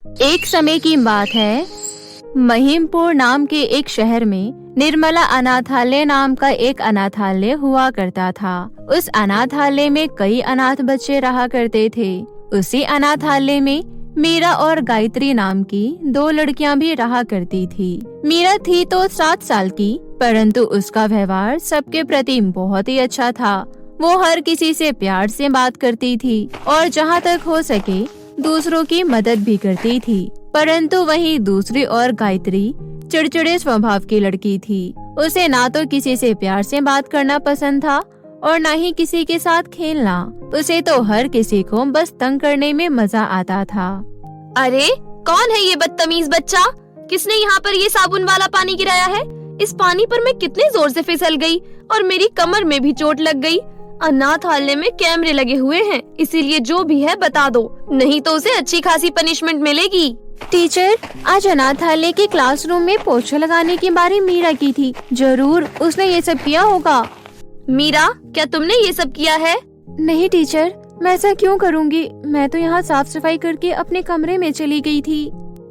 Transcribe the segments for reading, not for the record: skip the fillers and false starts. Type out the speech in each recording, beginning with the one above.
एक समय की बात है, महिमपुर नाम के एक शहर में निर्मला अनाथालय नाम का एक अनाथालय हुआ करता था। उस अनाथालय में कई अनाथ बच्चे रहा करते थे। उसी अनाथालय में मीरा और गायत्री नाम की 2 लड़कियां भी रहा करती थी। मीरा थी तो 7 साल की, परंतु उसका व्यवहार सबके प्रति बहुत ही अच्छा था। वो हर किसी से प्यार से बात करती थी और जहाँ तक हो सके दूसरों की मदद भी करती थी। परंतु वहीं दूसरी ओर गायत्री चिड़चिड़े स्वभाव की लड़की थी। उसे ना तो किसी से प्यार से बात करना पसंद था और न ही किसी के साथ खेलना। उसे तो हर किसी को बस तंग करने में मजा आता था। अरे कौन है ये बदतमीज बच्चा? किसने यहाँ पर ये साबुन वाला पानी गिराया है? इस पानी पर मैं कितने जोर से फिसल गई और मेरी कमर में भी चोट लग गई। अनाथालय में कैमरे लगे हुए हैं, इसीलिए जो भी है बता दो, नहीं तो उसे अच्छी खासी पनिशमेंट मिलेगी। टीचर, आज अनाथालय के क्लासरूम में पोछा लगाने की बारी मीरा की थी। जरूर उसने ये सब किया होगा। मीरा, क्या तुमने ये सब किया है? नहीं टीचर, मैं ऐसा क्यों करूँगी? मैं तो यहाँ साफ सफाई करके अपने कमरे में चली गई थी।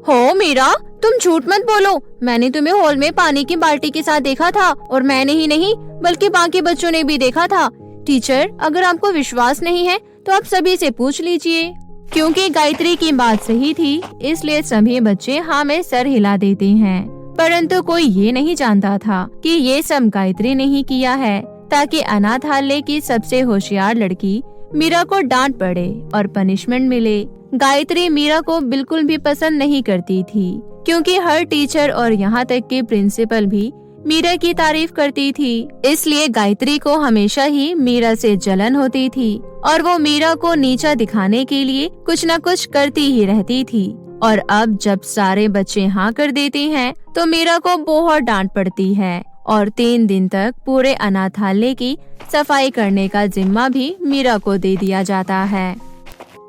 हो मीरा, तुम झूठ मत बोलो। मैंने तुम्हें हॉल में पानी की बाल्टी के साथ देखा था और मैंने ही नहीं बल्कि बाकी बच्चों ने भी देखा था। टीचर, अगर आपको विश्वास नहीं है तो आप सभी से पूछ लीजिए। क्योंकि गायत्री की बात सही थी, इसलिए सभी बच्चे हाँ में सर हिला देते हैं। परंतु कोई ये नहीं जानता था कि ये सब गायत्री ने ही किया है, ताकि अनाथालय की सबसे होशियार लड़की मीरा को डांट पड़े और पनिशमेंट मिले। गायत्री मीरा को बिल्कुल भी पसंद नहीं करती थी, क्योंकि हर टीचर और यहाँ तक कि प्रिंसिपल भी मीरा की तारीफ करती थी। इसलिए गायत्री को हमेशा ही मीरा से जलन होती थी और वो मीरा को नीचा दिखाने के लिए कुछ न कुछ करती ही रहती थी। और अब जब सारे बच्चे हाँ कर देते हैं तो मीरा को बहुत डांट पड़ती है और 3 दिन तक पूरे अनाथालय की सफाई करने का जिम्मा भी मीरा को दे दिया जाता है।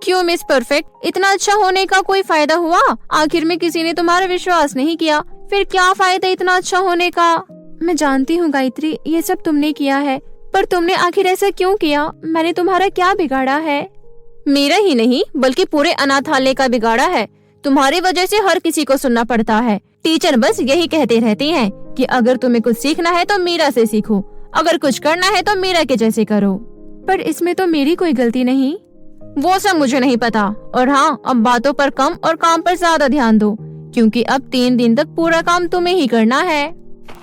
क्यों मिस परफेक्ट, इतना अच्छा होने का कोई फायदा हुआ? आखिर में किसी ने तुम्हारा विश्वास नहीं किया, फिर क्या फायदा इतना अच्छा होने का? मैं जानती हूँ गायत्री, ये सब तुमने किया है, पर तुमने आखिर ऐसा क्यों किया? मैंने तुम्हारा क्या बिगाड़ा है? मेरा ही नहीं बल्कि पूरे अनाथालय का बिगाड़ा है। तुम्हारी वजह से हर किसी को सुनना पड़ता है। टीचर बस यही कहते रहते हैं कि अगर तुम्हें कुछ सीखना है तो मीरा से सीखो, अगर कुछ करना है तो मीरा के जैसे करो। पर इसमें तो मेरी कोई गलती नहीं। वो सब मुझे नहीं पता। और हाँ, अब बातों पर कम और काम पर ज्यादा ध्यान दो, क्योंकि अब 3 दिन तक पूरा काम तुम्हें ही करना है।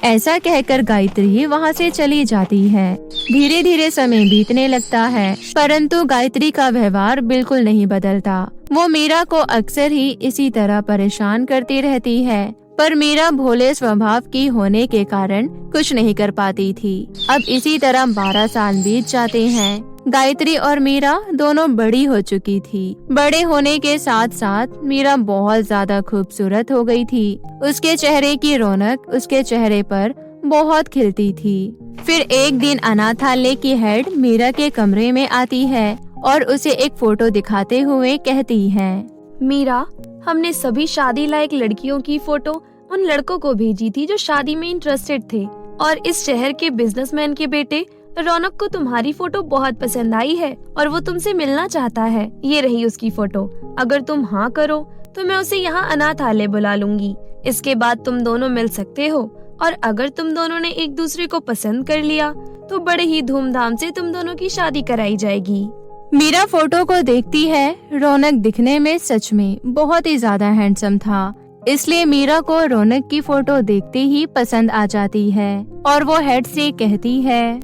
ऐसा कहकर गायत्री वहाँ से चली जाती है। धीरे धीरे समय बीतने लगता है, परंतु गायत्री का व्यवहार बिल्कुल नहीं बदलता। वो मीरा को अक्सर ही इसी तरह परेशान करती रहती है, पर मीरा भोले स्वभाव की होने के कारण कुछ नहीं कर पाती थी। अब इसी तरह 12 साल बीत जाते हैं। गायत्री और मीरा दोनों बड़ी हो चुकी थी। बड़े होने के साथ साथ मीरा बहुत ज्यादा खूबसूरत हो गई थी। उसके चेहरे की रौनक उसके चेहरे पर बहुत खिलती थी। फिर एक दिन अनाथालय की हेड मीरा के कमरे में आती है और उसे एक फोटो दिखाते हुए कहती है, मीरा, हमने सभी शादी लायक लड़कियों की फोटो उन लड़कों को भेजी थी जो शादी में इंटरेस्टेड थे, और इस शहर के बिजनेसमैन के बेटे रौनक को तुम्हारी फोटो बहुत पसंद आई है और वो तुमसे मिलना चाहता है। ये रही उसकी फोटो। अगर तुम हाँ करो तो मैं उसे यहाँ अनाथालय बुला लूंगी। इसके बाद तुम दोनों मिल सकते हो, और अगर तुम दोनों ने एक दूसरे को पसंद कर लिया तो बड़े ही धूमधाम से तुम दोनों की शादी कराई जाएगी। मीरा फोटो को देखती है। रौनक दिखने में सच में बहुत ही ज्यादा हैंडसम था, इसलिए मीरा को रौनक की फोटो देखते ही पसंद आ जाती है और वो हेड से कहती है,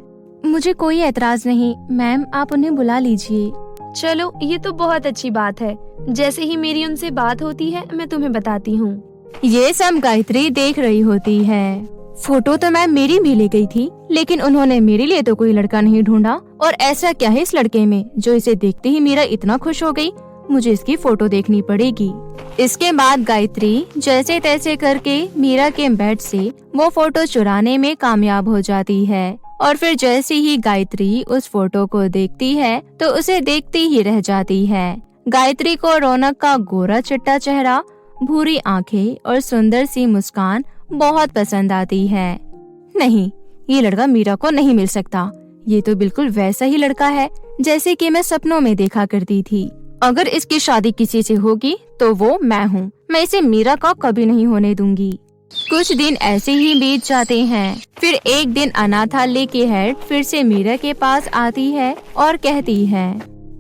मुझे कोई एतराज नहीं मैम, आप उन्हें बुला लीजिए। चलो, ये तो बहुत अच्छी बात है। जैसे ही मेरी उनसे बात होती है मैं तुम्हें बताती हूँ। ये सब गायत्री देख रही होती है। फोटो तो मैम मेरी भी ले गई थी, लेकिन उन्होंने मेरे लिए तो कोई लड़का नहीं ढूंढा। और ऐसा क्या है इस लड़के में जो इसे देखते ही मीरा इतना खुश हो गई? मुझे इसकी फोटो देखनी पड़ेगी। इसके बाद गायत्री जैसे तैसे करके मीरा के बेड से वो फोटो चुराने में कामयाब हो जाती है। और फिर जैसे ही गायत्री उस फोटो को देखती है तो उसे देखती ही रह जाती है। गायत्री को रौनक का गोरा चिट्टा चेहरा, भूरी आंखें और सुंदर सी मुस्कान बहुत पसंद आती है। नहीं, ये लड़का मीरा को नहीं मिल सकता। ये तो बिल्कुल वैसा ही लड़का है जैसे कि मैं सपनों में देखा करती थी। अगर इसकी शादी किसी से होगी तो वो मैं हूँ। मैं इसे मीरा का कभी नहीं होने दूंगी। कुछ दिन ऐसे ही बीत जाते हैं। फिर एक दिन अनाथालय की हेड फिर से मीरा के पास आती है और कहती है,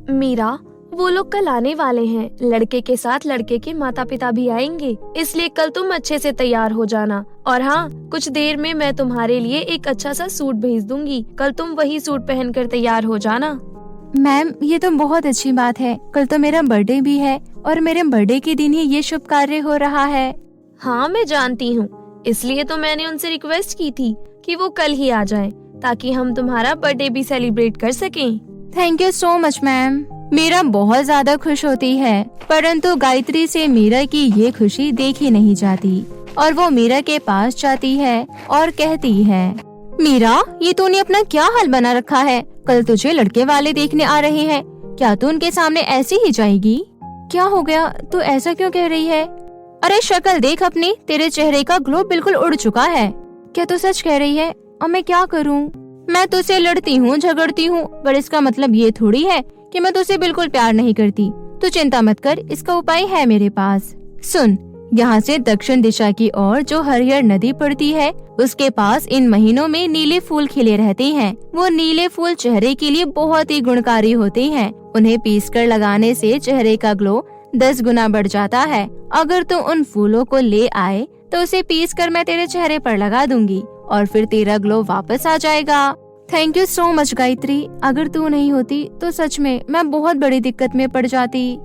मीरा, वो लोग कल आने वाले हैं। लड़के के साथ लड़के के माता पिता भी आएंगे, इसलिए कल तुम अच्छे से तैयार हो जाना। और हाँ, कुछ देर में मैं तुम्हारे लिए एक अच्छा सा सूट भेज दूंगी। कल तुम वही सूट पहनकर तैयार हो जाना। मैम, ये तो बहुत अच्छी बात है। कल तो मेरा बर्थडे भी है और मेरे बर्थडे के दिन ही ये शुभ कार्य हो रहा है। हाँ, मैं जानती हूँ, इसलिए तो मैंने उनसे रिक्वेस्ट की थी कि वो कल ही आ जाएं, ताकि हम तुम्हारा बर्थडे भी सेलिब्रेट कर सकें। Thank you so much ma'am. Meera बहुत ज्यादा खुश होती है, परंतु गायत्री से मीरा की ये खुशी देखी नहीं जाती और वो मीरा के पास जाती है और कहती है, मीरा, ये तूने अपना क्या हाल बना रखा है? कल तुझे लड़के वाले देखने आ रहे हैं। क्या तू उनके सामने ऐसे ही जाएगी? क्या हो गया? तू ऐसा क्यों कह रही है? अरे शक्ल देख अपनी, तेरे चेहरे का ग्लो बिल्कुल उड़ चुका है। क्या तू सच कह रही है? अब मैं क्या करूं? मैं तुझसे लड़ती हूँ, झगड़ती हूँ, पर इसका मतलब ये थोड़ी है कि मैं तुझसे बिल्कुल प्यार नहीं करती। तू चिंता मत कर, इसका उपाय है मेरे पास। सुन, यहाँ से दक्षिण दिशा की ओर जो हरिहर नदी पड़ती है, उसके पास इन महीनों में नीले फूल खिले रहते हैं। वो नीले फूल चेहरे के लिए बहुत ही गुणकारी होते हैं। उन्हें पीसकर लगाने से चेहरे का ग्लो 10 गुना बढ़ जाता है। अगर तू उन फूलों को ले आए तो उसे पीसकर मैं तेरे चेहरे पर लगा दूंगी और फिर तेरा ग्लो वापस आ जाएगा। Thank you so much Gayatri. अगर तू नहीं होती तो सच में मैं बहुत बड़ी दिक्कत में पड़ जाती।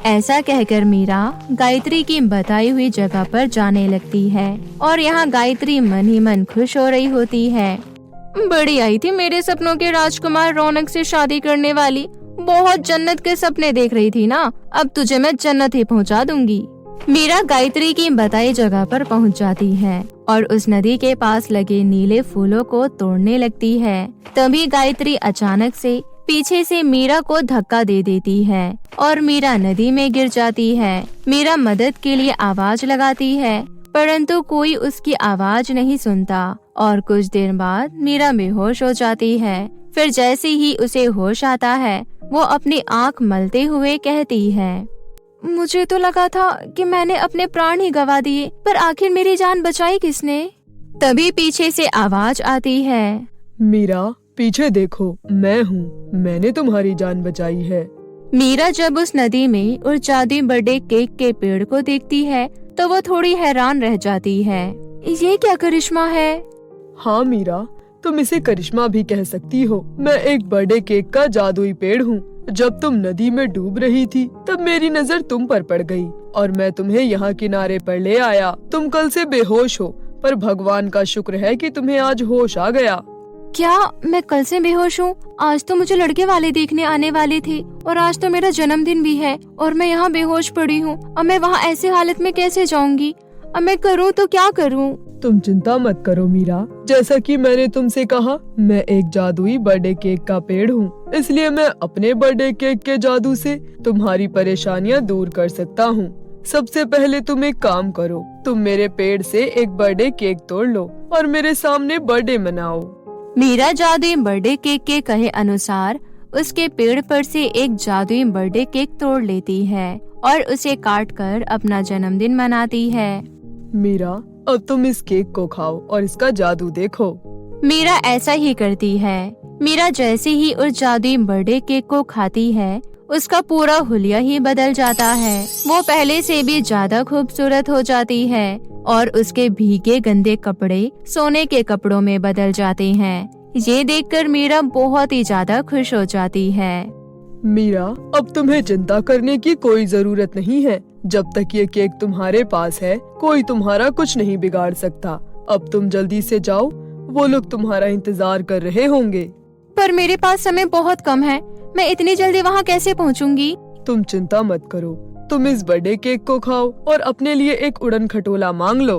ऐसा कहकर मीरा गायत्री की बताई हुई जगह पर जाने लगती है और यहाँ गायत्री मन ही मन खुश हो रही होती है। बड़ी आई थी मेरे सपनों के राजकुमार रौनक से शादी करने वाली। बहुत जन्नत के सपने देख रही थी ना, अब तुझे मैं जन्नत ही पहुँचा दूंगी। मीरा गायत्री की बताई जगह पर पहुँच जाती है और उस नदी के पास लगे नीले फूलों को तोड़ने लगती है। तभी गायत्री अचानक से पीछे से मीरा को धक्का दे देती है और मीरा नदी में गिर जाती है। मीरा मदद के लिए आवाज लगाती है, परंतु कोई उसकी आवाज नहीं सुनता और कुछ देर बाद मीरा बेहोश हो जाती है। फिर जैसे ही उसे होश आता है, वो अपनी आंख मलते हुए कहती है, मुझे तो लगा था कि मैंने अपने प्राण ही गवा दिए, पर आखिर मेरी जान बचाई किसने? तभी पीछे से आवाज आती है, मीरा, पीछे देखो, मैं हूँ, मैंने तुम्हारी जान बचाई है। मीरा जब उस नदी में उस जादुई बर्थडे केक के पेड़ को देखती है तो वो थोड़ी हैरान रह जाती है। ये क्या करिश्मा है? हाँ मीरा, तुम इसे करिश्मा भी कह सकती हो। मैं एक बर्थडे केक का जादुई पेड़ हूँ। जब तुम नदी में डूब रही थी तब मेरी नजर तुम पर पड़ गई और मैं तुम्हें यहाँ किनारे पर ले आया। तुम कल से बेहोश हो, पर भगवान का शुक्र है कि तुम्हें आज होश आ गया। क्या मैं कल से बेहोश हूँ? आज तो मुझे लड़के वाले देखने आने वाले थे और आज तो मेरा जन्मदिन भी है और मैं यहाँ बेहोश पड़ी हूँ। अब मैं वहाँ ऐसे हालत में कैसे जाऊँगी? अब मैं करूँ तो क्या करूँ? तुम चिंता मत करो मीरा, जैसा कि मैंने तुमसे कहा, मैं एक जादुई बर्थडे केक का पेड़ हूँ, इसलिए मैं अपने बर्थडे केक के जादू से तुम्हारी परेशानियाँ दूर कर सकता हूँ। सबसे पहले तुम एक काम करो, तुम मेरे पेड़ से एक बर्थडे केक तोड़ लो और मेरे सामने बर्थडे मनाओ। मीरा जादुई बर्थडे केक के कहे अनुसार उसके पेड़ पर से एक जादुई बर्थडे केक तोड़ लेती है और उसे काटकर अपना जन्मदिन मनाती है। मीरा, अब तुम इस केक को खाओ और इसका जादू देखो। मीरा ऐसा ही करती है। मीरा जैसे ही उस जादुई बर्थडे केक को खाती है, उसका पूरा हुलिया ही बदल जाता है। वो पहले से भी ज्यादा खूबसूरत हो जाती है और उसके भीगे गंदे कपड़े सोने के कपड़ों में बदल जाते हैं। ये देखकर मीरा बहुत ही ज्यादा खुश हो जाती है। मीरा, अब तुम्हें चिंता करने की कोई जरूरत नहीं है। जब तक ये केक तुम्हारे पास है, कोई तुम्हारा कुछ नहीं बिगाड़ सकता। अब तुम जल्दी से जाओ, वो लोग तुम्हारा इंतजार कर रहे होंगे। पर मेरे पास समय बहुत कम है, मैं इतनी जल्दी वहाँ कैसे पहुँचूंगी? तुम चिंता मत करो, तुम इस बर्थडे केक को खाओ और अपने लिए एक उड़न खटोला मांग लो।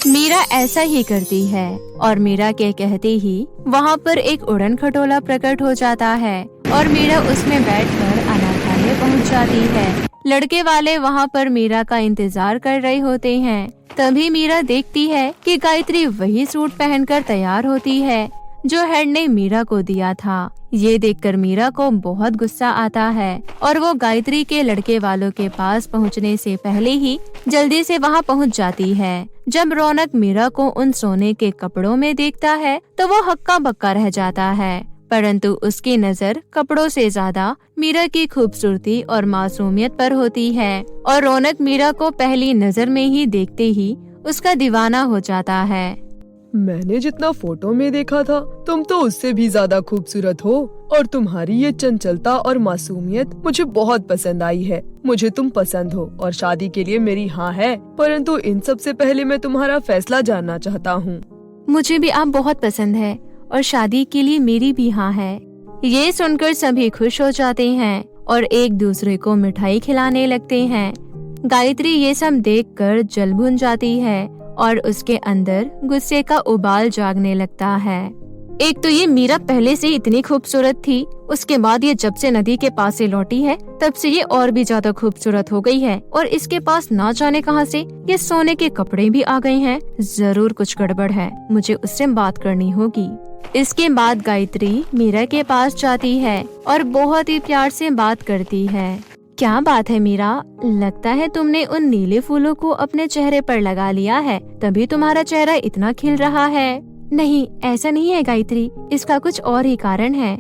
मीरा ऐसा ही करती है और मीरा के कहते ही वहाँ पर एक उड़न खटोला प्रकट हो जाता है और मीरा उसमें बैठकर अनाथालय पहुँच जाती है। लड़के वाले वहाँ पर मीरा का इंतजार कर रहे होते हैं। तभी मीरा देखती है कि गायत्री वही सूट पहनकर तैयार होती है जो हेड ने मीरा को दिया था। ये देखकर मीरा को बहुत गुस्सा आता है और वो गायत्री के लड़के वालों के पास पहुंचने से पहले ही जल्दी से वहां पहुंच जाती है। जब रौनक मीरा को उन सोने के कपड़ों में देखता है तो वो हक्का बक्का रह जाता है, परंतु उसकी नजर कपड़ों से ज्यादा मीरा की खूबसूरती और मासूमियत पर होती है और रौनक मीरा को पहली नजर में ही देखते ही उसका दीवाना हो जाता है। मैंने जितना फोटो में देखा था तुम तो उससे भी ज्यादा खूबसूरत हो और तुम्हारी ये चंचलता और मासूमियत मुझे बहुत पसंद आई है। मुझे तुम पसंद हो और शादी के लिए मेरी हाँ है, परंतु इन सब से पहले मैं तुम्हारा फैसला जानना चाहता हूँ। मुझे भी आप बहुत पसंद है और शादी के लिए मेरी भी हाँ है। ये सुनकर सभी खुश हो जाते हैं और एक दूसरे को मिठाई खिलाने लगते हैं। गायत्री ये सब देखकर जल भुन जाती है और उसके अंदर गुस्से का उबाल जागने लगता है। एक तो ये मीरा पहले से इतनी खूबसूरत थी, उसके बाद ये जब से नदी के पास से लौटी है तब से ये और भी ज्यादा खूबसूरत हो गई है और इसके पास ना जाने कहां से ये सोने के कपड़े भी आ गए हैं। जरूर कुछ गड़बड़ है, मुझे उससे बात करनी होगी। इसके बाद गायत्री मीरा के पास जाती है और बहुत ही प्यार से बात करती है। क्या बात है मीरा, लगता है तुमने उन नीले फूलों को अपने चेहरे पर लगा लिया है, तभी तुम्हारा चेहरा इतना खिल रहा है। नहीं, ऐसा नहीं है गायत्री, इसका कुछ और ही कारण है।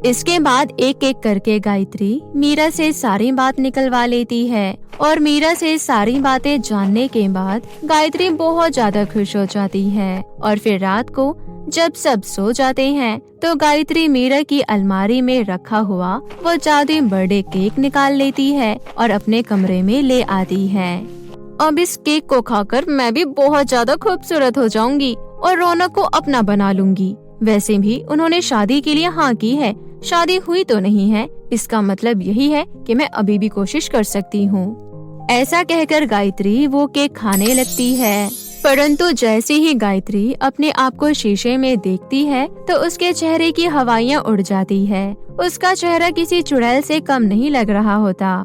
इसके बाद एक एक करके गायत्री मीरा से सारी बात निकलवा लेती है और मीरा से सारी बातें जानने के बाद गायत्री बहुत ज्यादा खुश हो जाती है और फिर रात को जब सब सो जाते हैं तो गायत्री मीरा की अलमारी में रखा हुआ वो जादुई बर्थडे केक निकाल लेती है और अपने कमरे में ले आती है। अब इस केक को खाकर मैं भी बहुत ज्यादा खूबसूरत हो जाऊंगी और रौनक को अपना बना लूंगी। वैसे भी उन्होंने शादी के लिए हाँ की है, शादी हुई तो नहीं है, इसका मतलब यही है कि मैं अभी भी कोशिश कर सकती हूँ। ऐसा कहकर गायत्री वो केक खाने लगती है, परंतु जैसे ही गायत्री अपने आप को शीशे में देखती है तो उसके चेहरे की हवाइयाँ उड़ जाती है। उसका चेहरा किसी चुड़ैल से कम नहीं लग रहा होता।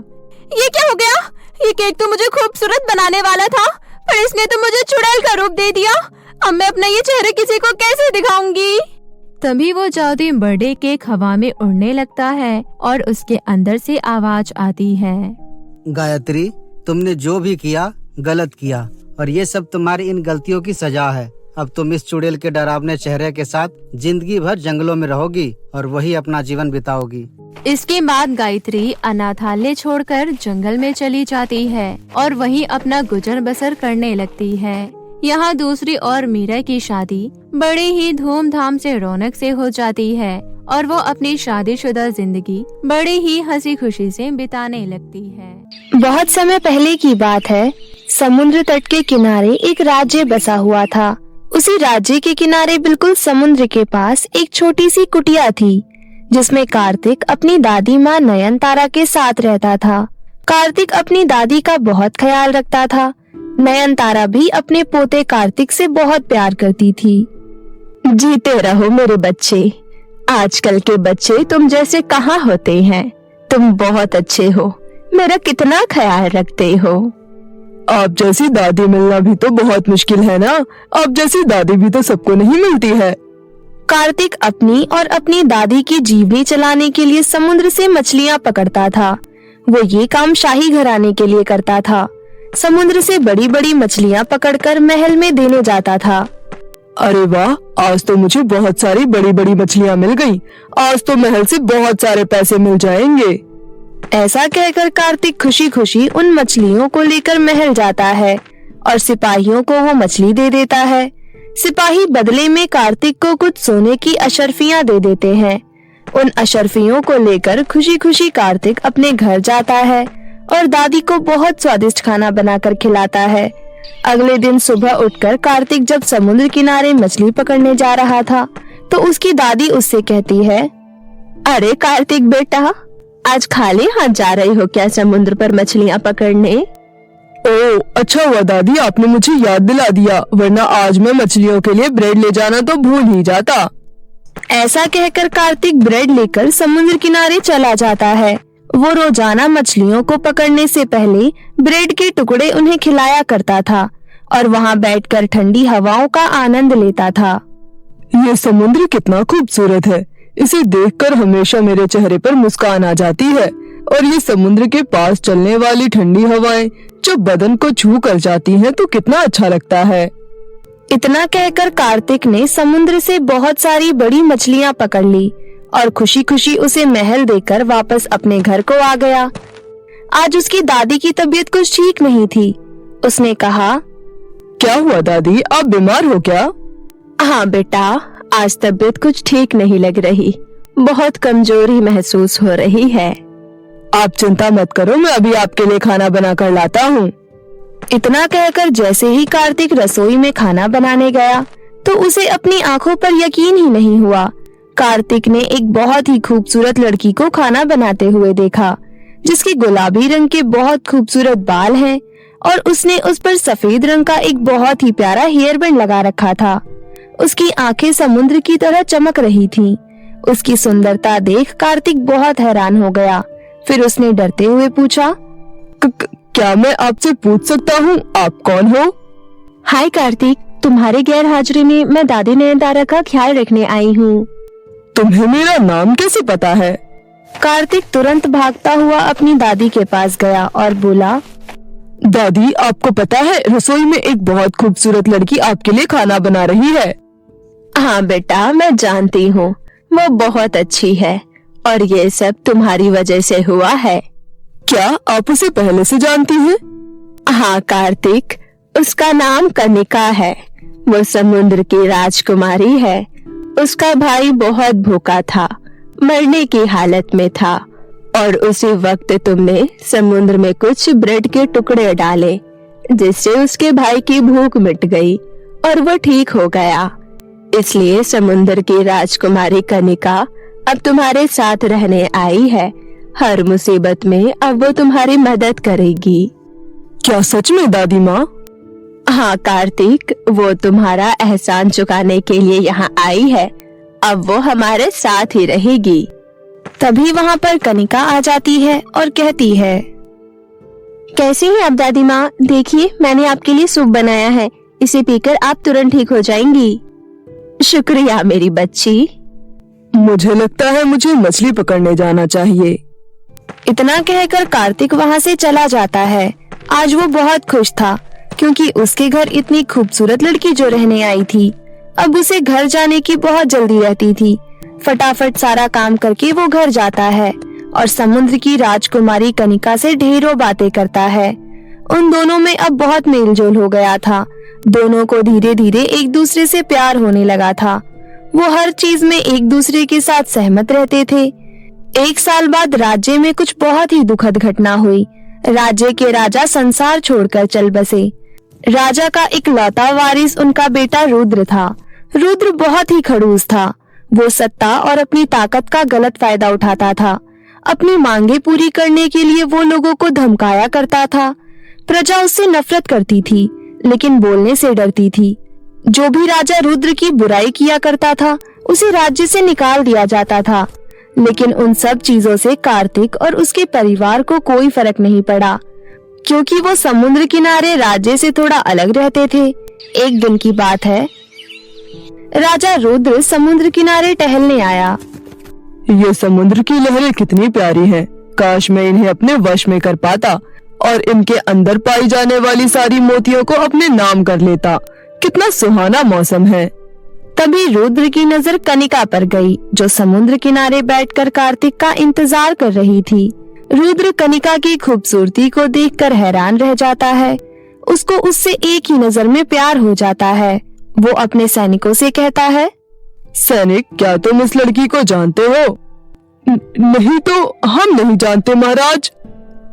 ये क्या हो गया? ये केक तो मुझे खूबसूरत बनाने वाला था, पर इसने तो मुझे चुड़ैल का रूप दे दिया। अब मैं अपना ये चेहरा किसी को कैसे दिखाऊंगी? तभी वो जादुई बर्थडे केक हवा में उड़ने लगता है और उसके अंदर से आवाज आती है, गायत्री, तुमने जो भी किया गलत किया और ये सब तुम्हारी इन गलतियों की सजा है। अब तुम इस चुड़ैल के डरावने चेहरे के साथ जिंदगी भर जंगलों में रहोगी और वही अपना जीवन बिताओगी। इसके बाद गायत्री अनाथालय छोड़कर जंगल में चली जाती है और वहीं अपना गुजर बसर करने लगती है। यहाँ दूसरी ओर मीरा की शादी बड़े ही धूमधाम से रौनक से हो जाती है और वो अपनी शादीशुदा जिंदगी बड़े ही हंसी खुशी से बिताने लगती है। बहुत समय पहले की बात है। समुद्र तट के किनारे एक राज्य बसा हुआ था। उसी राज्य के किनारे बिल्कुल समुद्र के पास एक छोटी सी कुटिया थी, जिसमें कार्तिक अपनी दादी माँ नयनतारा के साथ रहता था। कार्तिक अपनी दादी का बहुत ख्याल रखता था। नयनतारा भी अपने पोते कार्तिक से बहुत प्यार करती थी। जीते रहो मेरे बच्चे, आजकल के बच्चे तुम जैसे कहाँ होते हैं। तुम बहुत अच्छे हो, मेरा कितना ख्याल रखते हो। आप जैसी दादी मिलना भी तो बहुत मुश्किल है ना। आप जैसी दादी भी तो सबको नहीं मिलती है। कार्तिक अपनी और अपनी दादी की जीवनी चलाने के लिए समुद्र से मछलियाँ पकड़ता था। वो ये काम शाही घराने के लिए करता था। समुद्र से बड़ी बड़ी मछलियाँ पकड़कर महल में देने जाता था। अरे वाह, आज तो मुझे बहुत सारी बड़ी बड़ी मछलियाँ मिल गयी। आज तो महल से बहुत सारे पैसे मिल जाएंगे। ऐसा कहकर कार्तिक खुशी खुशी उन मछलियों को लेकर महल जाता है और सिपाहियों को वो मछली दे देता है। सिपाही बदले में कार्तिक को कुछ सोने की अशर्फियाँ दे देते हैं। उन अशर्फियों को लेकर खुशी खुशी कार्तिक अपने घर जाता है और दादी को बहुत स्वादिष्ट खाना बनाकर खिलाता है। अगले दिन सुबह उठकर कार्तिक जब समुद्र किनारे मछली पकड़ने जा रहा था तो उसकी दादी उससे कहती है, अरे कार्तिक बेटा, आज खाली हाथ जा रही हो क्या समुद्र पर मछलियाँ पकड़ने? ओह, अच्छा हुआ दादी, आपने मुझे याद दिला दिया, वरना आज मैं मछलियों के लिए ब्रेड ले जाना तो भूल ही जाता। ऐसा कहकर कार्तिक ब्रेड लेकर समुद्र किनारे चला जाता है। वो रोजाना मछलियों को पकड़ने से पहले ब्रेड के टुकड़े उन्हें खिलाया करता था और वहाँ बैठकर ठंडी हवाओं का आनंद लेता था। ये समुद्र कितना खूबसूरत है। इसे देखकर हमेशा मेरे चेहरे पर मुस्कान आ जाती है। और ये समुद्र के पास चलने वाली ठंडी हवाएं जो बदन को छू कर जाती हैं तो कितना अच्छा लगता है। इतना कहकर कार्तिक ने समुद्र से बहुत सारी बड़ी मछलियाँ पकड़ ली और खुशी खुशी उसे महल देकर वापस अपने घर को आ गया। आज उसकी दादी की तबीयत कुछ ठीक नहीं थी। उसने कहा, क्या हुआ दादी, आप बीमार हो क्या? हाँ बेटा, आज तबीयत कुछ ठीक नहीं लग रही, बहुत कमजोरी महसूस हो रही है। आप चिंता मत करो, मैं अभी आपके लिए खाना बना कर लाता हूँ। इतना कहकर जैसे ही कार्तिक रसोई में खाना बनाने गया तो उसे अपनी आंखों पर यकीन ही नहीं हुआ। कार्तिक ने एक बहुत ही खूबसूरत लड़की को खाना बनाते हुए देखा, जिसके गुलाबी रंग के बहुत खूबसूरत बाल हैं और उसने उस पर सफेद रंग का एक बहुत ही प्यारा हेयर बैंड लगा रखा था। उसकी आंखें समुद्र की तरह चमक रही थीं। उसकी सुंदरता देख कार्तिक बहुत हैरान हो गया। फिर उसने डरते हुए पूछा, क्या मैं आपसे पूछ सकता हूँ आप कौन हो? हाय कार्तिक, तुम्हारे गैर हाजिरी में मैं दादी नयनतारा का ख्याल रखने आई हूँ। तुम्हें मेरा नाम कैसे पता है? कार्तिक तुरंत भागता हुआ अपनी दादी के पास गया और बोला, दादी आपको पता है रसोई में एक बहुत खूबसूरत लड़की आपके लिए खाना बना रही है। हाँ बेटा, मैं जानती हूँ, वो बहुत अच्छी है और ये सब तुम्हारी वजह से हुआ है। क्या आप उसे पहले से जानती हैं? हाँ कार्तिक, उसका नाम कनिका है। वो समुद्र की राजकुमारी है। उसका भाई बहुत भूखा था, मरने की हालत में था और उसी वक्त तुमने समुद्र में कुछ ब्रेड के टुकड़े डाले, जिससे उसके भाई की भूख मिट गई और वो ठीक हो गया। इसलिए समुद्र की राजकुमारी कनिका अब तुम्हारे साथ रहने आई है। हर मुसीबत में अब वो तुम्हारी मदद करेगी। क्या सच में दादी माँ? हाँ कार्तिक, वो तुम्हारा एहसान चुकाने के लिए यहाँ आई है। अब वो हमारे साथ ही रहेगी। तभी वहाँ पर कनिका आ जाती है और कहती है, कैसी हैं आप दादी माँ? देखिए, मैंने आपके लिए सूप बनाया है, इसे पीकर आप तुरंत ठीक हो जाएंगी। शुक्रिया मेरी बच्ची। मुझे लगता है मुझे मछली पकड़ने जाना चाहिए। इतना कहकर कार्तिक वहाँ से चला जाता है। आज वो बहुत खुश था क्योंकि उसके घर इतनी खूबसूरत लड़की जो रहने आई थी। अब उसे घर जाने की बहुत जल्दी रहती थी। फटाफट सारा काम करके वो घर जाता है और समुद्र की राजकुमारी कनिका से ढेरों बातें करता है। उन दोनों में अब बहुत मेलजोल हो गया था। दोनों को धीरे धीरे एक दूसरे से प्यार होने लगा था। वो हर चीज में एक दूसरे के साथ सहमत रहते थे। एक साल बाद राज्य में कुछ बहुत ही दुखद घटना हुई। राज्य के राजा संसार छोड़कर चल बसे। राजा का इकलौता वारिस उनका बेटा रुद्र था। रुद्र बहुत ही खड़ूस था। वो सत्ता और अपनी ताकत का गलत फायदा उठाता था। अपनी मांगे पूरी करने के लिए वो लोगों को धमकाया करता था। प्रजा उससे नफरत करती थी, लेकिन बोलने से डरती थी। जो भी राजा रुद्र की बुराई किया करता था, उसे राज्य से निकाल दिया जाता था। लेकिन उन सब चीजों से कार्तिक और उसके परिवार को कोई फर्क नहीं पड़ा, क्योंकि वो समुद्र किनारे राज्य से थोड़ा अलग रहते थे। एक दिन की बात है, राजा रुद्र समुद्र किनारे टहलने आया। ये समुद्र की लहरें कितनी प्यारी हैं। काश मैं इन्हें अपने वश में कर पाता और इनके अंदर पाई जाने वाली सारी मोतियों को अपने नाम कर लेता। कितना सुहाना मौसम है। तभी रुद्र की नजर कनिका पर गई, जो समुद्र किनारे बैठकर कार्तिक का इंतजार कर रही थी। रुद्र कनिका की खूबसूरती को देखकर हैरान रह जाता है। उसको उससे एक ही नजर में प्यार हो जाता है। वो अपने सैनिकों से कहता है, सैनिक, क्या तुम इस लड़की को जानते हो? नहीं तो हम नहीं जानते महाराज।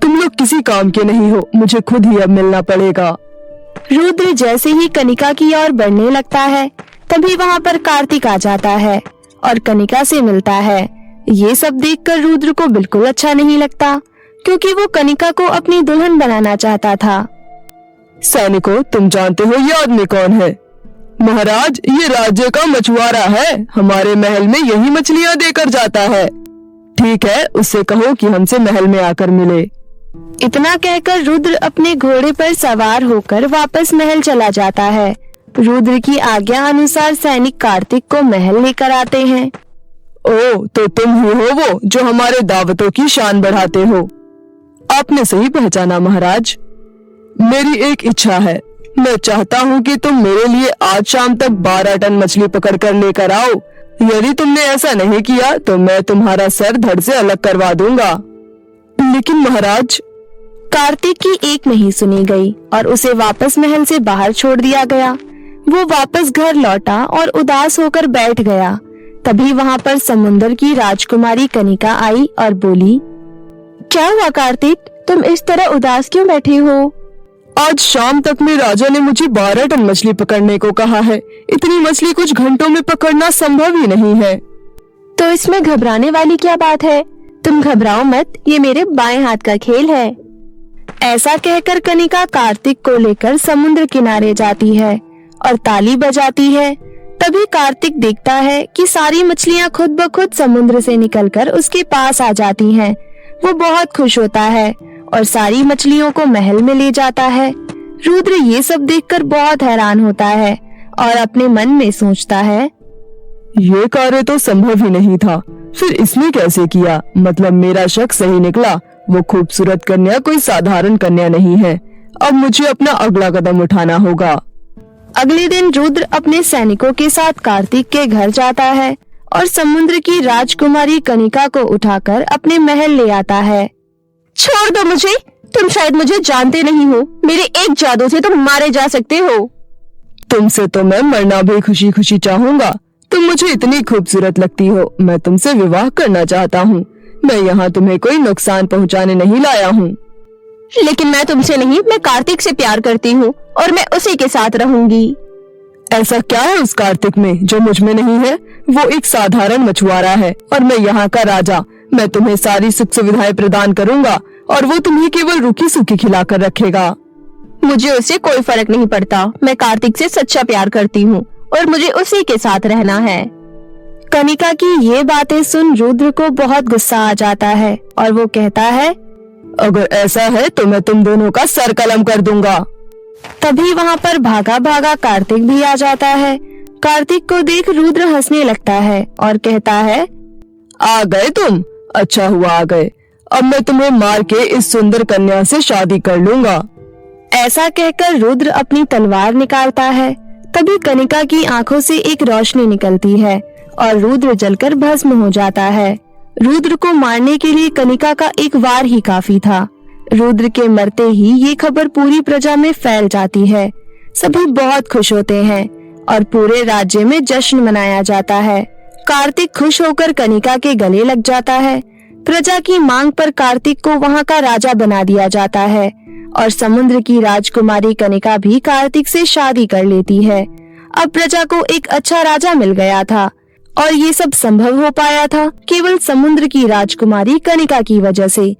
तुम लोग किसी काम के नहीं हो, मुझे खुद ही अब मिलना पड़ेगा। रुद्र जैसे ही कनिका की ओर बढ़ने लगता है, तभी वहाँ पर कार्तिक आ जाता है और कनिका से मिलता है। ये सब देखकर रुद्र को बिल्कुल अच्छा नहीं लगता, क्योंकि वो कनिका को अपनी दुल्हन बनाना चाहता था। सैनिकों, तुम जानते हो ये आदमी कौन है? महाराज, ये राज्य का मछुआरा है। हमारे महल में यही मछलियाँ देकर जाता है। ठीक है, उससे कहो कि हमसे महल में आकर मिले। इतना कहकर रुद्र अपने घोड़े पर सवार होकर वापस महल चला जाता है। रुद्र की आज्ञा अनुसार सैनिक कार्तिक को महल लेकर आते हैं। ओ, तो तुम ही हो वो जो हमारे दावतों की शान बढ़ाते हो। आपने सही पहचाना महाराज। मेरी एक इच्छा है, मैं चाहता हूँ कि तुम मेरे लिए आज शाम तक 12 टन मछली पकड़ कर लेकर आओ। यदि तुमने ऐसा नहीं किया तो मैं तुम्हारा सर धड़ से अलग करवा दूंगा। लेकिन महाराज। कार्तिक की एक नहीं सुनी गई और उसे वापस महल से बाहर छोड़ दिया गया। वो वापस घर लौटा और उदास होकर बैठ गया। तभी वहाँ पर समुद्र की राजकुमारी कनिका आई और बोली, क्या हुआ कार्तिक, तुम इस तरह उदास क्यों बैठे हो? आज शाम तक में राजा ने मुझे 12 टन मछली पकड़ने को कहा है। इतनी मछली कुछ घंटों में पकड़ना संभव ही नहीं है। तो इसमें घबराने वाली क्या बात है? तुम घबराओ मत, ये मेरे बाएं हाथ का खेल है। ऐसा कहकर कनिका कार्तिक को लेकर समुद्र किनारे जाती है और ताली बजाती है। तभी कार्तिक देखता है कि सारी मछलियाँ खुद ब खुद समुद्र से निकलकर उसके पास आ जाती हैं। वो बहुत खुश होता है और सारी मछलियों को महल में ले जाता है। रुद्र ये सब देखकर बहुत हैरान होता है और अपने मन में सोचता है, ये कार्य तो संभव ही नहीं था, फिर इसने कैसे किया? मतलब मेरा शक सही निकला। वो खूबसूरत कन्या कोई साधारण कन्या नहीं है। अब मुझे अपना अगला कदम उठाना होगा। अगले दिन रुद्र अपने सैनिकों के साथ कार्तिक के घर जाता है और समुद्र की राजकुमारी कनिका को उठाकर अपने महल ले आता है। छोड़ दो मुझे, तुम शायद मुझे जानते नहीं हो। मेरे एक जादू से तुम मारे जा सकते हो। तुमसे तो मैं मरना भी खुशी खुशी चाहूंगा। तुम मुझे इतनी खूबसूरत लगती हो, मैं तुमसे विवाह करना चाहता हूँ। मैं यहाँ तुम्हें कोई नुकसान पहुँचाने नहीं लाया हूँ। लेकिन मैं तुमसे नहीं, मैं कार्तिक से प्यार करती हूँ और मैं उसी के साथ रहूंगी। ऐसा क्या है उस कार्तिक में जो मुझ में नहीं है? वो एक साधारण मछुआरा है और मैं यहाँ का राजा। मैं तुम्हें सारी सुख सुविधाएं प्रदान करूंगा और वो तुम्हें केवल रूखी सूखी खिलाकर रखेगा। मुझे उससे कोई फर्क नहीं पड़ता। मैं कार्तिक से सच्चा प्यार करती हूँ और मुझे उसी के साथ रहना है। कनिका की ये बातें सुन रुद्र को बहुत गुस्सा आ जाता है और वो कहता है, अगर ऐसा है तो मैं तुम दोनों का सर कलम कर दूंगा। तभी वहाँ पर भागा भागा कार्तिक भी आ जाता है। कार्तिक को देख रुद्र हंसने लगता है और कहता है, आ गए तुम, अच्छा हुआ आ गए। अब मैं तुम्हें मार के इस सुंदर कन्या से शादी कर लूंगा। ऐसा कहकर रुद्र अपनी तलवार निकालता है। तभी कनिका की आंखों से एक रोशनी निकलती है और रुद्र जलकर भस्म हो जाता है। रुद्र को मारने के लिए कनिका का एक वार ही काफी था। रुद्र के मरते ही ये खबर पूरी प्रजा में फैल जाती है। सभी बहुत खुश होते हैं और पूरे राज्य में जश्न मनाया जाता है। कार्तिक खुश होकर कनिका के गले लग जाता है। प्रजा की मांग पर कार्तिक को वहाँ का राजा बना दिया जाता है और समुद्र की राजकुमारी कनिका भी कार्तिक से शादी कर लेती है। अब प्रजा को एक अच्छा राजा मिल गया था और ये सब संभव हो पाया था केवल समुद्र की राजकुमारी कनिका की वजह से।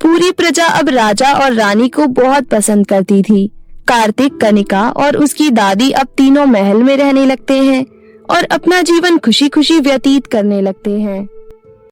पूरी प्रजा अब राजा और रानी को बहुत पसंद करती थी। कार्तिक, कनिका और उसकी दादी अब तीनों महल में रहने लगते हैं और अपना जीवन खुशी खुशी व्यतीत करने लगते हैं।